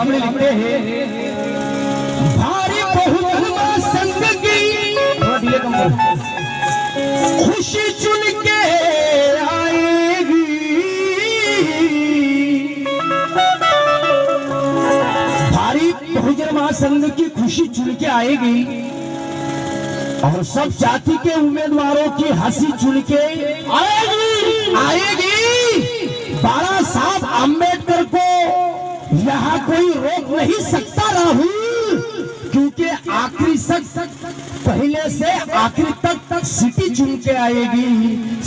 लिखते हैं भारी बहुधर्म संग की खुशी चुन के आएगी। भारी बहुजन महासंघ की खुशी चुन के आएगी और सब जाति के उम्मीदवारों की हंसी चुन के आएगी। बाबा साहब आम्बेडकर को यहाँ कोई रोक नहीं सकता राहुल, क्योंकि आखिरी तक पहले से आखिरी तक सिटी चुन के आएगी,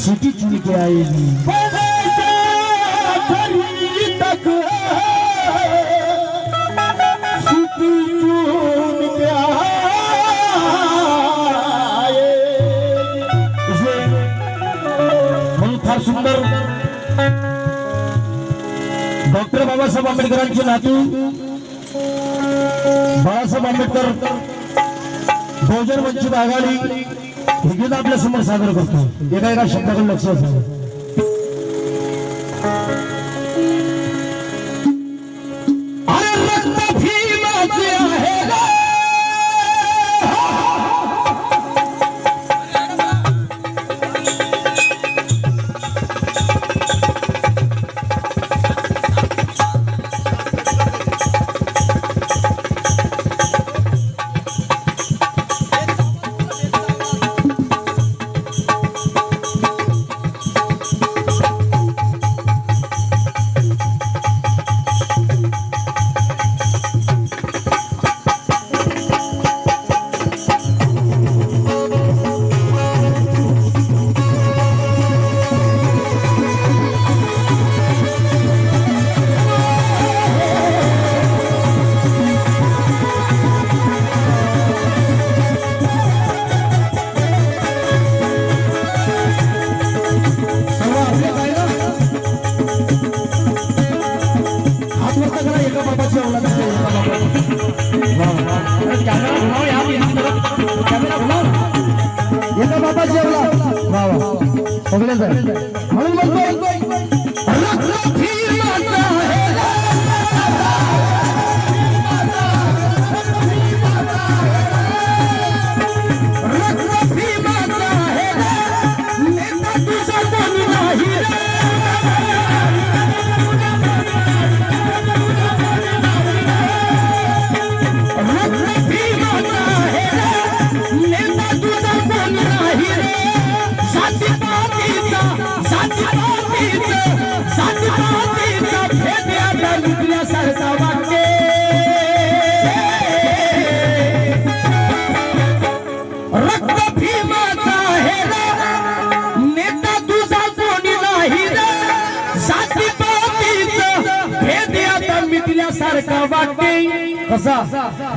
सिटी चुन के आएगी। तक सिटी चुन के बहुत सुंदर डॉक्टर बाबासाहेब आंबेडकरांचे नातू बाळासाहेब आंबेडकर बहुजन वंचित आघाडी हे गीत आपल्या समोर सादर करतो। एका एका शब्दाकडे लक्ष असावं। अरे रक्त भीमाचे आहे बाबा जेवला म्हणून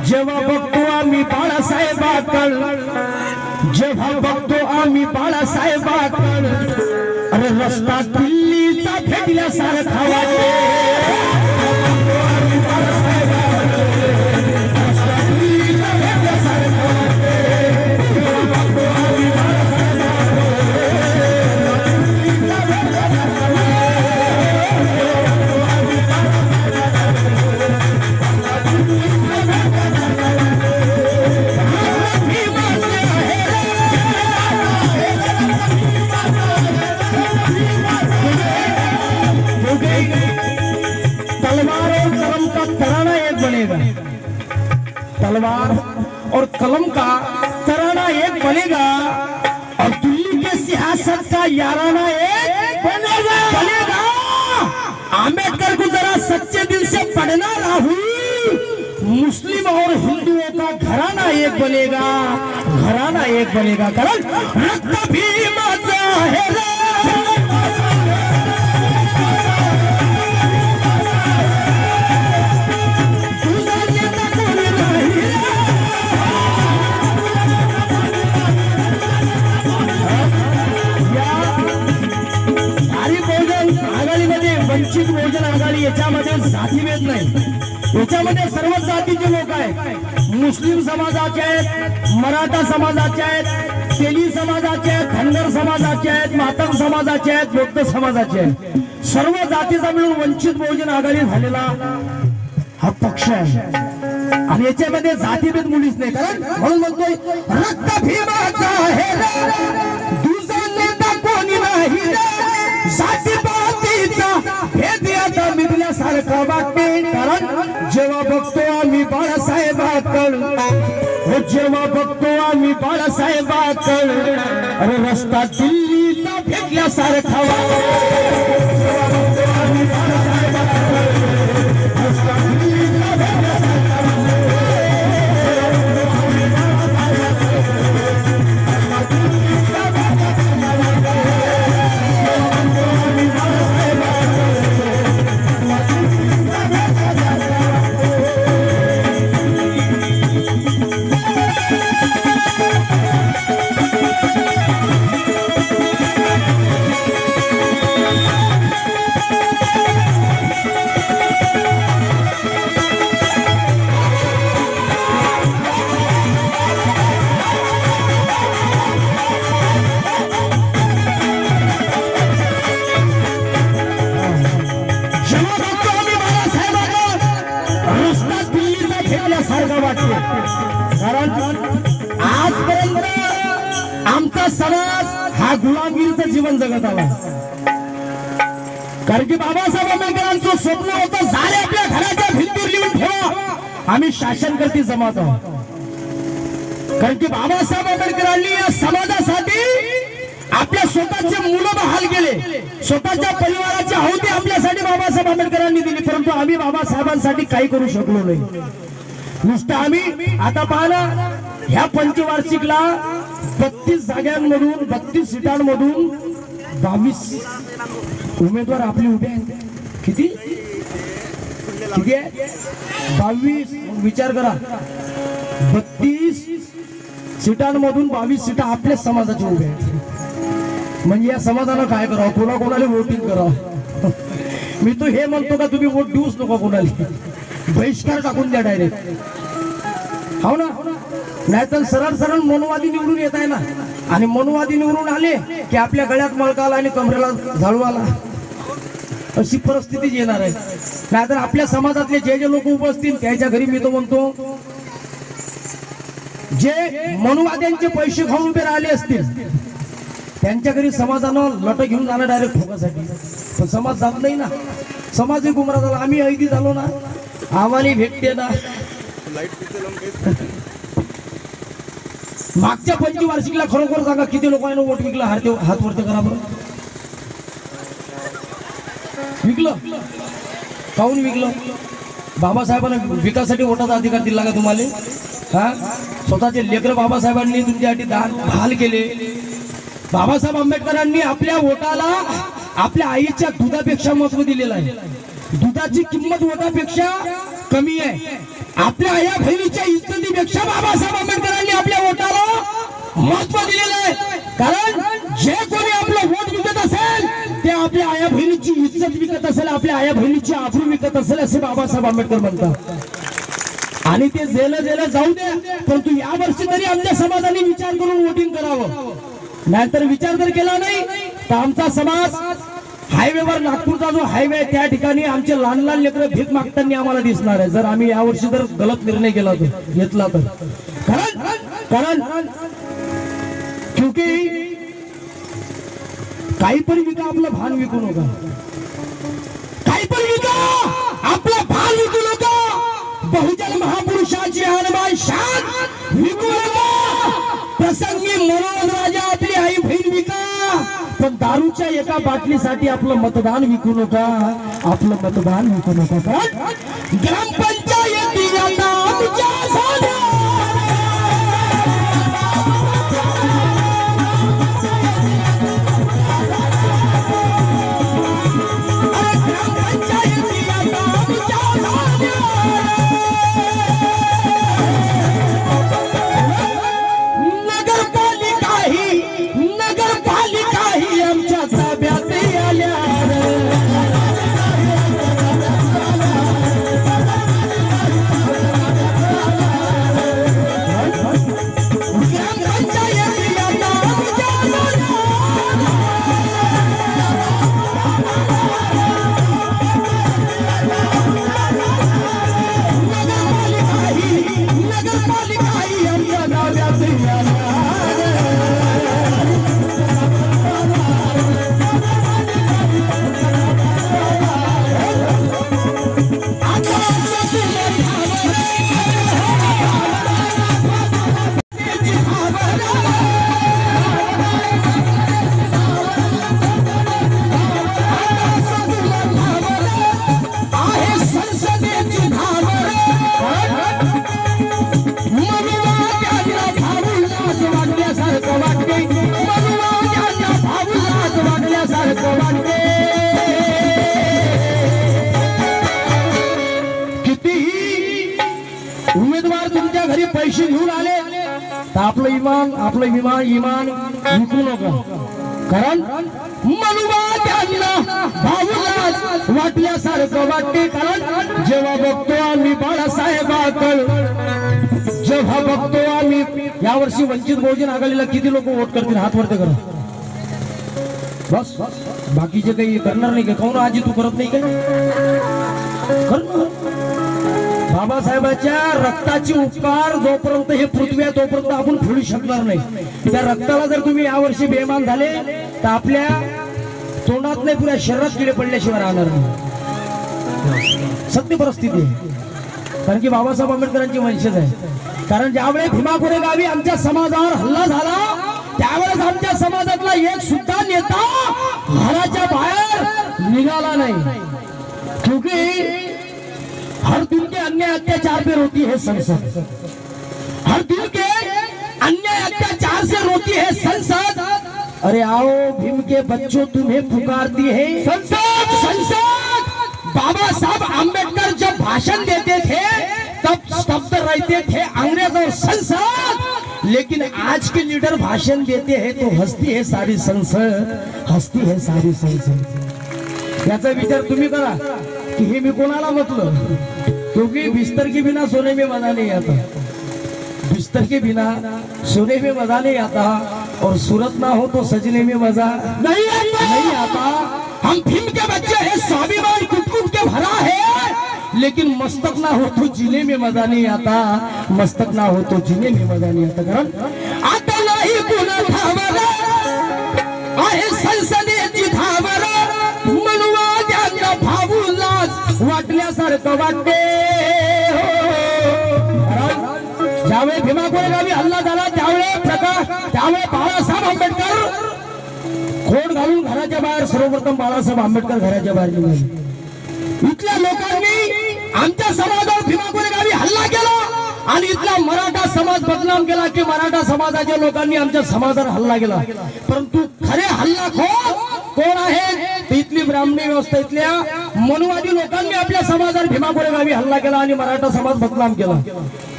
जेव्हा बघतो आम्ही बाळासाहेबांकडे, जेव्हा बघतो आम्ही बाळासाहेबांकडे, अरे रस्ता दिल्लीचा फेकल्यासारखा वाटतो। तलवार और कलम का तराना एक बनेगा और दिल्ली के सियासत का याराना एक बनेगा। आम्बेडकर को जरा सच्चे दिल से पढ़े लड़ना राहुल, मुस्लिम और हिंदुओं का घराना एक बनेगा, घराना एक बनेगा। कारण रक्त भीमाचा है रे, वंचित बहुजन आघाडी याच्यामध्ये जातीभेद नाही, याच्यामध्ये सर्व जातीचे लोक आहेत। मुस्लिम समाजाचे आहेत, मराठा समाजाचे आहेत, तेली समाजाचे आहेत, धनगर समाजाचे आहेत, मातंग समाजाचे आहेत, बौद्ध समाजाचे आहेत। सर्व जातीचा मिळून वंचित बहुजन आघाडी झालेला हा पक्ष आहे आणि याच्यामध्ये जातीभेद मुळीच नाही। कारण म्हणून म्हणतोय रक्त भीमाचा आहे रे, दुसरा नेता कोणी नाही रे, जातीपातीचा भेद आता मिटल्यासारखा वाटते। कारण जेव्हा बघतो आम्ही बाळासाहेबांकडे, जेव्हा बघतो आम्ही बाळासाहेबांकडे, अरे रस्ता दिल्लीचा भेटल्यासारखा वाटतो। जेव्हा बघतो आम्ही बाळासाहेबांकडे, रस्ता दिल्लीचा भेटल्यासारखा आमचा समाज हा गुलामगिरीचं जीवन जगत आला। कारण की बाबासाहेब आंबेडकरांचं स्वप्न होतं, झाले आपल्या घराच्या भिंतीवर लिहून ठेवा, आम्ही शासन करते जमात आहोत। कारण की बाबासाहेब आंबेडकरांनी या समाजासाठी आपल्या स्वतःचे मुलं बहाल केले, स्वतःच्या परिवाराची आहुती आपल्यासाठी बाबासाहेब आंबेडकरांनी दिली, परंतु आम्ही बाबासाहेबांसाठी काही करू शकलो नाही। नुसतं आम्ही आता पाहना ह्या पंचवार्षिकला 32 जागांमधून 32 सीटांमधून 22 उमेदवार आपले उभे आहेत। किती किती आहे? 22। विचार करा, 32 सीटांमधून 22 सीटा आपल्या समाजाचे उभे आहेत। म्हणजे या समाजानं काय करावं, कोणाकोणाला वोटिंग करावं? मी तो हे म्हणतो का तुम्ही वोट देऊच नका कोणाला, बहिष्कार टाकून द्या डायरेक्ट, हो ना? नाहीतर सरळ सरळ मनोवादी निवडून येत आहे ना, आणि मनोवादी निवडून आले की आपल्या गळ्यात मळका आला आणि कमरेला झाडू आला, अशी परिस्थिती येणार आहे। नाहीतर आपल्या समाजातले जे जे लोक उभे असतील त्याच्या घरी मी तो म्हणतो, जे मनोवाद्यांचे पैसे खाऊन उभे राहिले असतील त्यांच्या घरी समाजानं लट घेऊन जाणं डायरेक्ट ठोकासाठी, पण समाज जात नाही ना, समाजही गुमराह झाला। आम्ही ऐदी झालो ना, आम्हाला भेटते ना। मागच्या पंचवार्षिकला खरोखर सांगा किती लोकांना वोट विकला? हात वरती करा बरं। विकलं? काहून विकलं? बाबासाहेबांना विकासासाठी वोटाचा अधिकार दिला का तुम्हाला? हा, स्वतःचे लेकर बाबासाहेबांनी तुमच्यासाठी दान बहाल केले। बाबासाहेब आंबेडकरांनी आपल्या वोटाला आपल्या आईच्या दुधापेक्षा महत्व दिलेलं आहे। दुधाची किंमत वोटापेक्षा कमी आहे। आपल्या आया बहिणीच्या इज्जतीपेक्षा बाबासाहेब आंबेडकरांनी आपल्या वोटाला महत्व दिलेलं आहे। कारण जे कोणी आपलं वोट विकत असेल ते आपल्या आया बहिणीची इज्जत विकत असेल, आपल्या आया बहिणीची आबरू विकत असेल, असे बाबासाहेब आंबेडकर म्हणतात। आणि ते जेल जाऊ द्या, परंतु या वर्षी तरी आमच्या समाजाने विचार करून वोटिंग करावं। नाहीतर विचार जर केला नाही तर आमचा समाज हायवेवर, नागपूरचा जो हायवे आहे त्या ठिकाणी आमचे लहान लहान लेकरं भीक मागताना आम्हाला दिसणार आहे, जर आम्ही यावर्षी जर गलत निर्णय केला घेतला तर। कारण क्योंकि काही पण विका, आपलं भान विकू नका। काही पण विका, आपलं भान विकू नका। बहुजन महापुरुषाची हनुमान शान विकू नका। प्रसंगी मनोज राजा आपली आई बहीण विका, पण दारूच्या एका बाटलीसाठी आपलं मतदान विकू नका, आपलं मतदान विकू नका. कारण ग्रामपंचायती आता आमच्या झाल्या. उमेदवार तुमच्या घरी पैसे घेऊन आले तर आपलं इमान विकू नका. कारण भाऊलाच वाटल्यासारखं वाटते. कारण जेव्हा बघतो आम्ही बाळासाहेबांकडे, जेव्हा बघतो आम्ही, यावर्षी वंचित बहुजन आघाडीला किती लोक वोट करतील हात वरती करा. बस बाकीचे काही करणार नाही का? काऊन आजी तू करत नाही काय? कर. बाबासाहेबांच्या रक्ताची उपकार जोपर्यंत हे पृथ्वी आहे तोपर्यंत आपण फेडू शकणार नाही. त्या रक्ताला जर तुम्ही यावर्षी बेमान झाले तर आपल्या तोंडात नाही पुऱ्या शरीरात किडे पडल्याशिवाय राहणार नाही. सत्य परिस्थिती आहे. कारण की बाबासाहेब आंबेडकरांची वंशज आहे. कारण ज्यावेळेस भीमा कोरेगावी आमच्या समाजावर हल्ला झाला त्यावेळेस आमच्या समाजातला एक सुद्धा नेता घराच्या बाहेर निघाला नाही. क्योंकि हर दिन के अन्याय अत्याचार पे रोती है संसद. हर दिन के अन्याय अत्याचार से रोती है संसद. अरे आओ भीम के बच्चों तुम्हें पुकारती है संसद. संसद. बाबा साहब आम्बेडकर जब भाषण देते थे तब स्तब्ध रहते थे अंग्रेज और संसद. लेकिन आज के लीडर भाषण देते हैं तो हंसती है सारी संसद, हंसती है सारी संसद. याचा विचार तुम्ही करा कि हे मी कोणाला म्हटलं. क्योंकि बिस्तर के बिना सोने में मजा नहीं आता. बिस्तर के बिना सोने में मजा नहीं आता और सूरत ना हो तो सजने में मजा नहीं आता. हम भीम के बच्चे हैं, स्वाभिमान कुट-कुट के भरा है. लेकिन मस्तक ना हो तो जीने में मजा नहीं आता. मस्तक ना हो तो जीने में मजा नहीं आता. कारण आता नाही कुणा ठावर आहे संसदेची धावर. मनवा ज्यांना भाऊलाच वाटल्यासारखं वाटते. ज्यावेळी भीमा कोरेगावी हल्ला झाला त्यावेळी बाळासाहेब आंबेडकर खोड घालून घराच्या बाहेर, सर्वप्रथम बाळासाहेब आंबेडकर घराच्या बाहेर निघाले. इथल्या लोकांनी आमच्या समाजावर भीमा कोरेगावी हल्ला केला आणि इथला मराठा समाज बदनाम केला की मराठा समाजाच्या लोकांनी आमच्या समाजावर हल्ला केला. परंतु खरे हल्लाखोर कोण आहे? इथली ब्राह्मणी व्यवस्था, इथल्या मनुवादी लोकांनी आपल्या समाजावर भीमा कोरेगावी हल्ला केला आणि मराठा समाज बदनाम केला.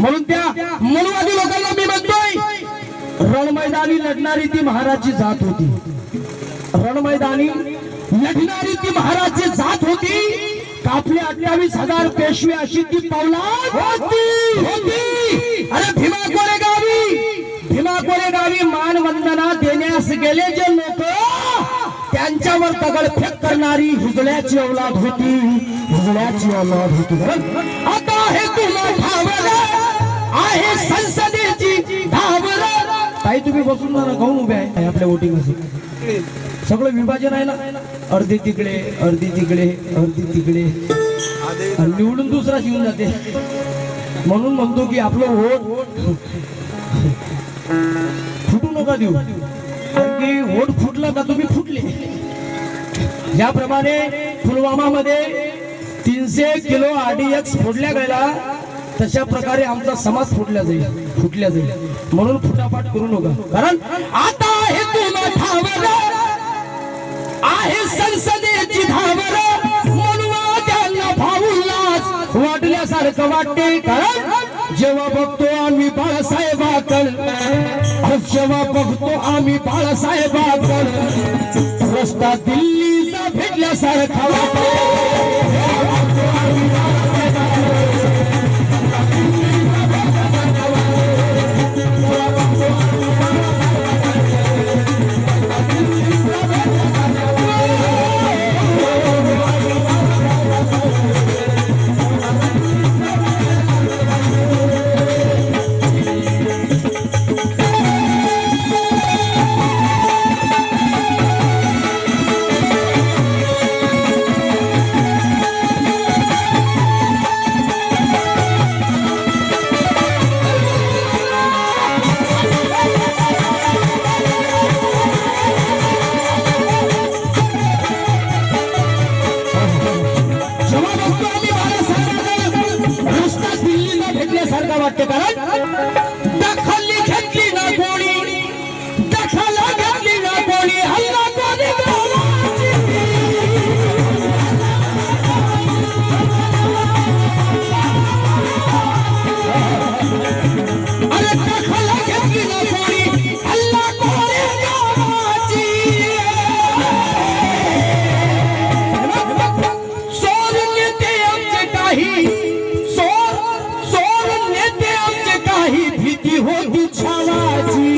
म्हणून त्या मनुवादी लोकांना मी म्हणतोय, रणमैदानी लढणारी ती महाराजची जात होती. रणमैदानी लढणारी ती महाराजची जात होती. आपले 28,000 पेशवे अशी ती पावलाद होती. अरे भीमा कोरेगावी मानवंदना देण्यास गेले जे लोक त्यांच्यावर दगडफेक करणारी हुजळ्याची औलाद होती. हुजळ्याची औलाद होती. आता हे तुला ठावर आहे संसदेची धावर. ताई तुम्ही बसून ना खाऊन उभे आहे आपल्या वोटिंग मध्ये. सगळं विभाजन आहे ना, अर्धी तिकडे अर्धी तिकडे अर्धी तिकडे, निवडून दुसराच येऊन जाते. म्हणून म्हणतो की आपलं वोट फुटू नका देऊ. आणखी वोट फुटला का तुम्ही फुटले. ज्याप्रमाणे पुलवामा मध्ये 300 किलो RDX फोडल्या गेला तशा प्रकारे आमचा समाज फुटल्या जाईल म्हणून फुटाफाट करू नका. कारण आता हे तुला ठावर आहे संसदेची धावर म्हणून त्यांना भाऊलाच वाटल्यासारखं वाटते. कारण जेव्हा बघतो आम्ही बाळासाहेबांकडे जेव्हा बघतो आम्ही बाळासाहेबांकडे रस्ता दिल्लीचा भेटल्यासारखा वाटतो. सारखा वाटते. कारण दखल घेतली ना कोणी दखल घेतली ना कोणी हल्ला कोणी अरे दखल घेतली ना कोणी हल्ला कोणी सोर नेते आमचे काही भीती होती छावाची.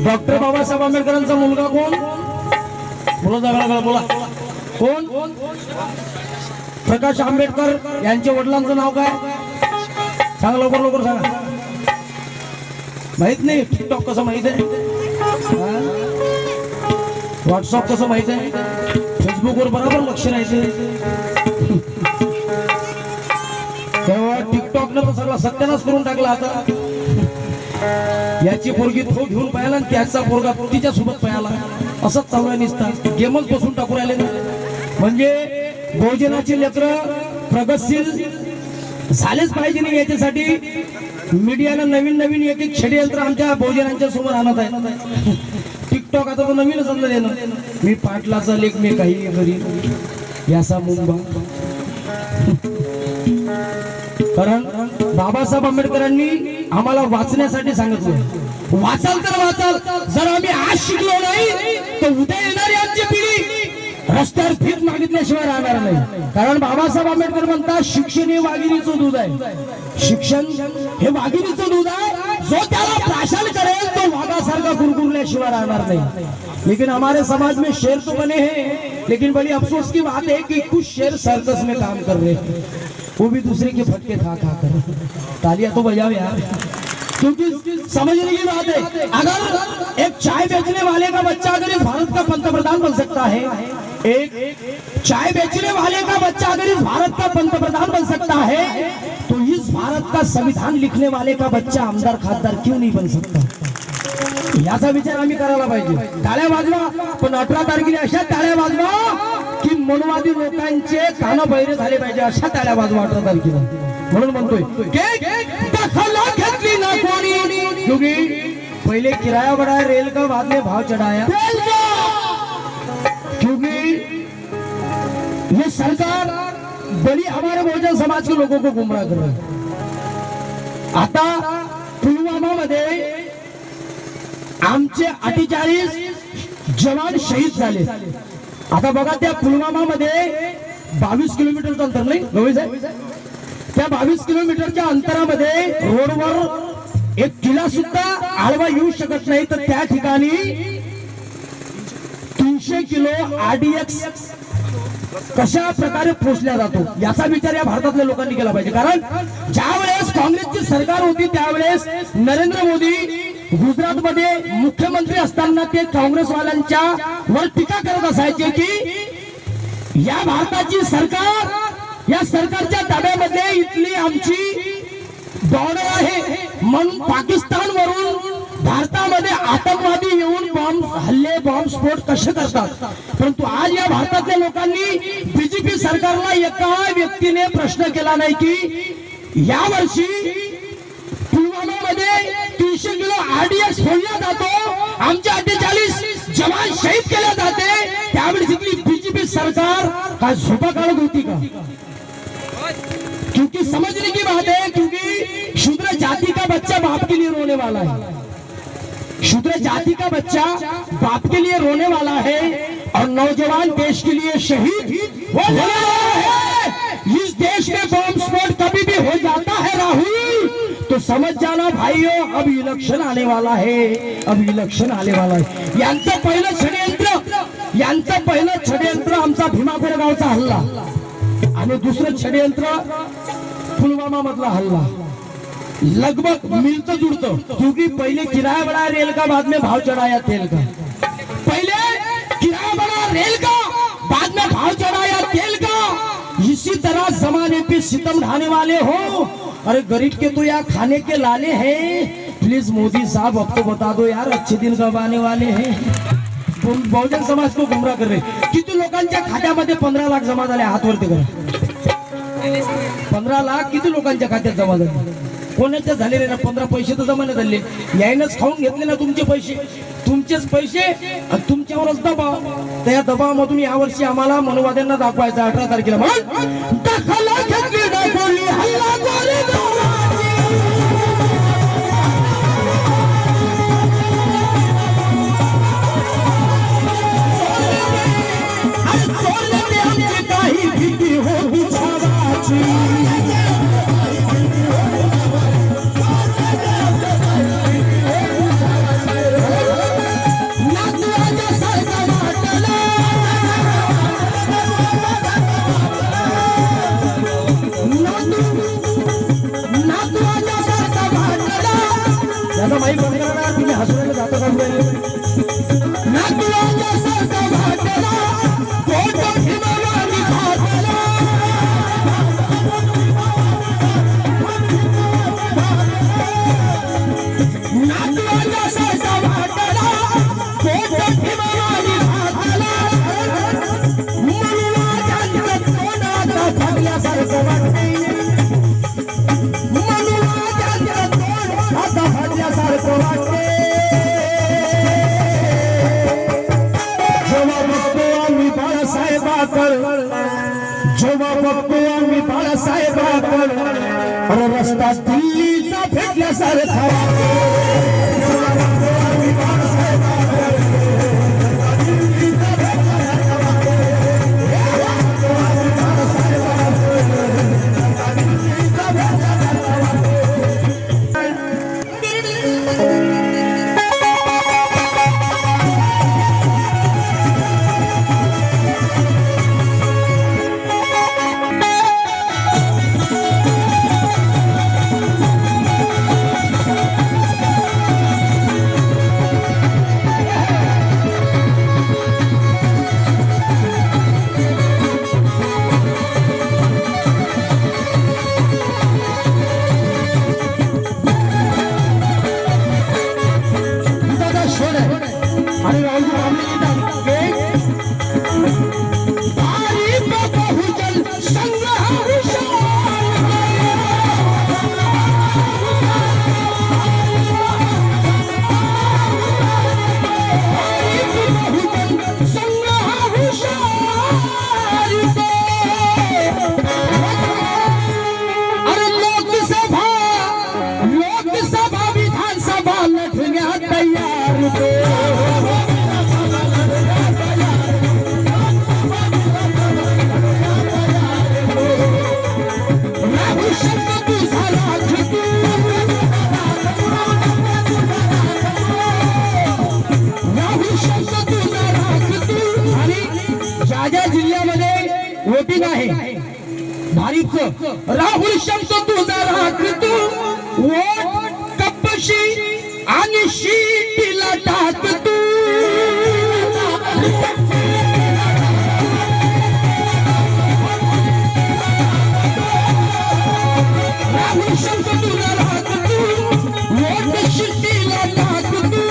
डॉक्टर बाबासाहेब आंबेडकरांचा मुलगा कोण? बोला कोण? प्रकाश आंबेडकर यांच्या वडिलांचं नाव काय? सांगा लवकर सांगा. माहित नाही? टिकटॉक कसं माहित आहे? व्हॉट्सअप कसं माहित आहे? फेसबुकवर बरोबर लक्ष राहायचं. तेव्हा टिकटॉकनं तर सगळा सत्यानाश करून टाकला. आता याची पोरगी तो घेऊन पाहिला आणि त्याचा पोरगा तिच्या सोबत पाहिला असंच चालू आहे. निसतात गेमच बसून टाकू राहिले ना. म्हणजे बहुजनाची लेकरं प्रगतशील झालेच पाहिजे नाही याच्यासाठी मीडियानं नवीन एक षडयंत्र आमच्या बहुजनांच्या समोर आणत आहे. टिकटॉक आता तो नवीनच समजा देणं. मी पाटलाचा लेख मी काही घरी याचा मुंबा. कारण बाबासाहेब आंबेडकरांनी आम्हाला वाचण्यासाठी सांगितलं. वाचाल तर वाचाल. जर आम्ही आज शिकलो नाही तर उद्या येणारी आमची पिढी रस्त्यावर भीक मागितल्याशिवाय राहणार नाही. कारण बाबासाहेब आंबेडकर म्हणतात शिक्षण हे वाघिणीचं दूध आहे. शिक्षण हे वाघिणीचं दूध आहे. जो त्याला प्राशन करेल तो वाघासारखा गुरगुरल्याशिवाय राहणार नाही. लेकिन हमारे समाज में शेर तो बने हैं, लेकिन बड़ी अफसोस की बात है कि कुछ शेर सर्कस में काम कर रहे हैं, वो भी दूसरे के फटके खा कर. तालियां तो बजाओ यार, क्योंकि समझने की बात है. अगर एक चाय बेचने वाले का बच्चा अगर इस भारत का पंतप्रधान बन सकता है, एक चाय बेचने वाले का बच्चा अगर इस भारत का पंतप्रधान बन सकता है, तो इस भारत का संविधान लिखने वाले का बच्चा आमदार खासदार क्यों नहीं बन सकता? याचा विचार आम्ही करायला पाहिजे. टाळ्या वाजवा, पण 18 तारखेला अशा टाळ्या वाजवा की मनवादी लोकांचे कान बहिरे झाले पाहिजे. अशा टाळ्या वाजवा 18 तारखेला. म्हणून म्हणतोय दखल घेतली ना कोणी, क्योंकि पहले किराया बढ़ाया, रेल का बाद में भाव चढ़ाया. क्योंकि ये सरकार बड़ी हमारे बहुजन समाज के लोगों को गुमराह कर रही है. आता पुलवामा मध्ये आमचे 48 जवान शहीद झाले. आता बघा त्या पुलवामा मध्ये 22 किलोमीटरचं अंतर नाही गवळी साहेब, त्या 22 किलोमीटरच्या अंतरामध्ये रोडवर एक किला सुद्धा आडवा येऊ शकत नाही, तर त्या ठिकाणी 300 किलो RDX कशा प्रकारे पोचल्या जातो याचा विचार या भारतातल्या लोकांनी केला पाहिजे. कारण ज्या वेळेस काँग्रेसची सरकार होती त्यावेळेस नरेंद्र मोदी गुजरातमध्ये मुख्यमंत्री असताना ते काँग्रेसवाल्यांच्या वर टीका करत असायचे की या भारताची सरकार, या सरकारच्या ताब्यामध्ये इथली आमची बॉर्डर आहे म्हणून पाकिस्तान वरून भारतामध्ये आतंकवादी येऊन बॉम्ब हल्ले, बॉम्ब स्फोट कसे करतात. परंतु आज या भारतातल्या लोकांनी बीजेपी सरकारला एका व्यक्तीने प्रश्न केला नाही की या वर्षी पुलवामामध्ये 300 किलो RDX फोडला जातो, आमचे 48 जवान शहीद केले जाते, त्यावेळेस इथली बीजेपी सरकार काय झोपा काढत होती का? क्योंकि समझने की बात है, क्योंकि शूद्र जाति का बच्चा बाप के लिए रोने वाला है, शूद्र जाति का बच्चा बाप के लिए रोने वाला है और नौजवान देश के लिए शहीद होने वाला है. इस देश में बॉम्ब स्फोट कभी भी हो जाता है राहुल, तो समझ जाना भाइयों, अब इलेक्शन आने वाला है, अब इलेक्शन आने वाला है. यांचं पहिलं षडयंत्र आमचा भीमाखेड गावचा हल्ला आणि दुसरं षडयंत्र पुलवामा मधला हल्ला लगभग मिलता जुड़ता, क्योंकि पहले किराया बढ़ाया रेल का, बाद में भाव चढ़ाया तेल का. पहले किराया बढ़ा रेल का, बाद में भाव चढ़ाया तेल का. इसी तरह जमाने पे सितम ढाने वाले हो. अरे गरीब के तो यार खाने के लाले हैं. प्लीज मोदी साहब अब तो बता दो यार, अच्छे दिन कब आने वाले हैं. बहुजन समाज को गुमराह कर रहे. किती लोकांच्या खात्यामध्ये 15 लाख जमा झाले, हात वरती करा. 15 लाख किती लोकांच्या खात्यात जमा झाले? कोणाच्या झालेले ना? 15 पैसे तर जमा नाही झाले. यायनच खाऊन घेतले ना तुमचे पैसे, तुमचेच पैसे आणि तुमच्यावरच दबाव. त्या या दबावामधून यावर्षी आम्हाला मनोवाद्यांना दाखवायचा 18 तारखेला माईक बंद करा. तुम्ही हसवायला जाता का? जेव्हा बघतो आम्ही बाळासाहेबांकडे, अरे रस्ता दिल्लीचा भेटल्यासारखा. शब्द तुझा राख तू. आणि ज्या ज्या जिल्ह्यामध्ये वोटिंग आहे भारीपचं, राहुल शब्द तुझा राख तू. वोट कपशी आणि शीटीला टाक तू. राहुल शब्द तुझा राख तू. वोट शीटीला टाक तू.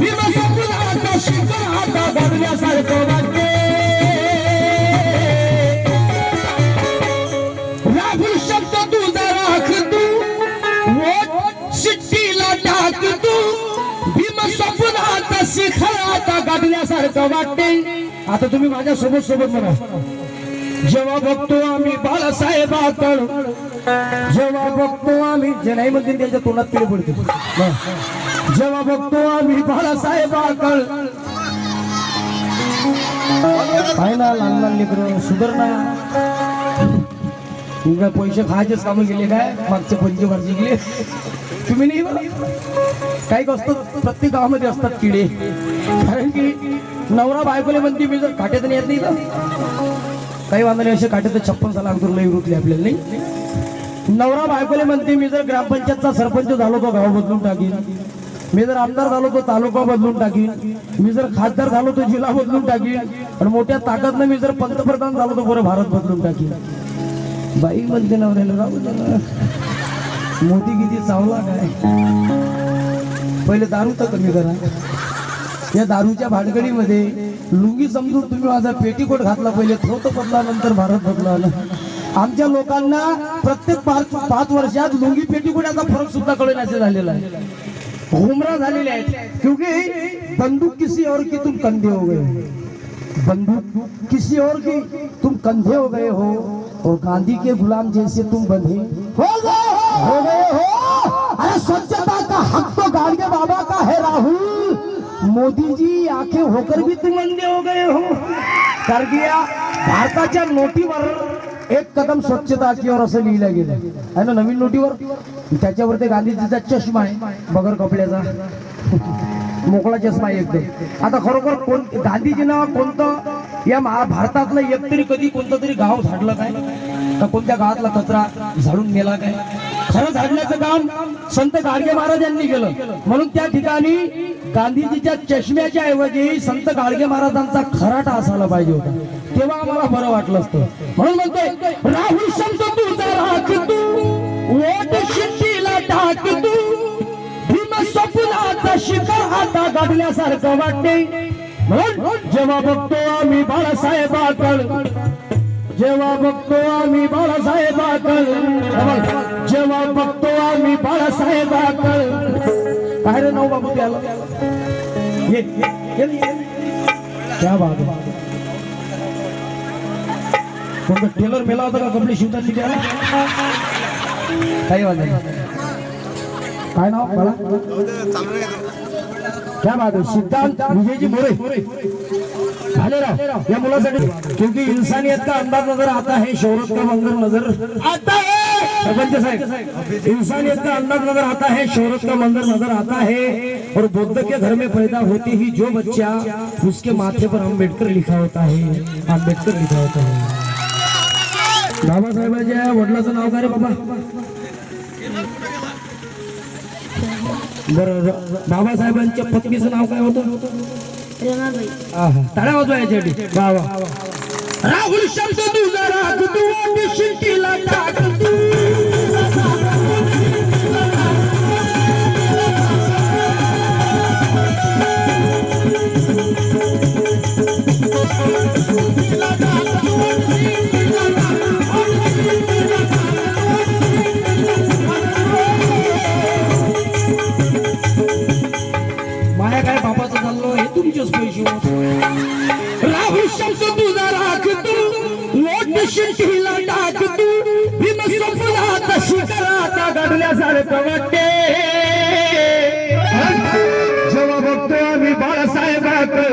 भीमसपुराचा शिखर आता बघण्यासारखं वाटते. राहुल शब्द तुझा राख तू. वोट शिट्टीला टाक तू. भीमसपुराचा शिखर आता गाठण्यासारखं वाटते. आता तुम्ही माझ्या सोबत म्हणा. जेव्हा बघतो आम्ही बाळासाहेबांकडे, जेव्हा बघतो आम्ही जे नाही म्हणते त्याच्या तोंडात पिढे पडते. जेव्हा बघतो आम्ही बाळासाहेबांकडे, काय ना लहान लहान लेकरं सुधारणा. तुमच्या पैसे खायचेच कामं गेले काय मागचे 5 वर्ष गेले. तुम्ही नाही बघा काही असतं प्रत्येक गावामध्ये असतात किडे. कारण की नवरा बायकोले म्हणते मी जर काट्यात येत नाही का काही वांदे असे काट्यात 56 साला करून नाही रुतले आपल्याला नाही. नवरा बायकोले म्हणते मी जर ग्रामपंचायतचा सरपंच झालो तो गाव बदलून टाकीन. मी जर आमदार झालो तो तालुका बदलून टाकीन. मी जर खासदार झालो तो जिल्हा बदलून टाकीन. आणि मोठ्या ताकदनं मी जर पंतप्रधान झालो तो पुरं भारत बदलून टाकीन. बाई म्हणते नवऱ्याला राहू दे ना, मोदी किती चावला काय. पहिले दारू तर कमी करा. या दारूच्या भानगडीमध्ये लुंगी समजून तुम्ही माझा पेटीकोट घातला. पहिले थोत बदला नंतर भारत बदला. आमच्या लोकांना प्रत्येक 5 वर्षात लुंगी पेटीकोटाचा फरक सुद्धा कळण्याचे झालेला आहे. गुमराह झालेले आहेत. क्योंकि बंदूक किसी और की तुम कंधे हो गए, बंदूक किसी और की तुम कंधे हो गए हो, और गांधी के गुलाम जैसे तुम बंधे हो गए हो. अरे स्वच्छता का हक तो गाड़गे बाबा का है राहुल. मोदी जी आंखें होकर भी तुम अंधे हो गए हो. कारण की या भारताच्या नोटीवर एक कदम स्वच्छता की ओर असं लिहिलं गेलं आहे ना नवीन नोटीवर. त्याच्यावर ते गांधीजीचा चष्मा आहे बगर कपड्याचा, मोकळा चष्मा आहे एकदम. आता खरोखर कोण गांधीजींना कोणतं या भारतातलं एक तरी कधी कोणतं तरी गाव झाडलं काय का कोणत्या गावातला कचरा झाडून नेला काय. खरं झाडण्याचं काम संत गाडगे महाराज यांनी केलं. म्हणून त्या ठिकाणी गांधीजीच्या चष्म्याच्या ऐवजी संत गाडगे महाराजांचा खराटा असायला पाहिजे होता. तेव्हा आम्हाला बरं वाटलं असतं. म्हणून म्हणतोय राहुल शब्द तुझा राख तू. वोट शिट्टीला टाक तू. भीमसपुराचा शिखर आता गाठल्यासारखं वाटते. म्हणून जेव्हा बघतो आम्ही बाळासाहेबांकडे, जेव्हा बघतो आम्ही बाळासाहेबांकडे, जेव्हा बघतो आम्ही बाळासाहेबांकडे. काय रे नाव बाबू त्याला त्या बाबू कोणतं टेलर मेला होता का कपडे शिवतात त्याला काही वाटत. काय नाव मला क्या बात है. सिद्धांत विजयजी मोरे भालेराव या मुलासाठी. क्योंकि इंसानियत का अंदाज नजर आता है, शोहरत का मंजर नजर आता है. सरपंच साहब, इंसानियत का अंदाज नजर आता है, शोहरत का मंजर नजर आता है. और बुद्ध के घर में पैदा होती ही जो बच्चा, उसके माथे पर अम्बेडकर लिखा होता है, अम्बेडकर लिखा होता है. बाबासाहेबांच्या वडिलाचं नाव काय रे बाबा. बरं बाबासाहेबांच्या पत्नीचं नाव काय होतं. टाळ्या वाजवा याच्यासाठी. राहुल शब्द तुझा राख तू. शिट्टीला टाक तू. माया काय बापाचं चाललो हे तुमचेच पैसे. राहुल शब्द तुझा राख तू. वोट शिट्टीला टाक तू. भीमसपुराचा शिखर आता गाठल्यासारखं वाटते. जेव्हा बघतो आम्ही बाळासाहेबांकडे,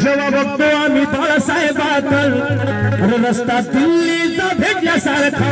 जेव्हा बघतो आम्ही बाळासाहेबांकडे, रस्ता दिल्लीचा भेटल्यासारखा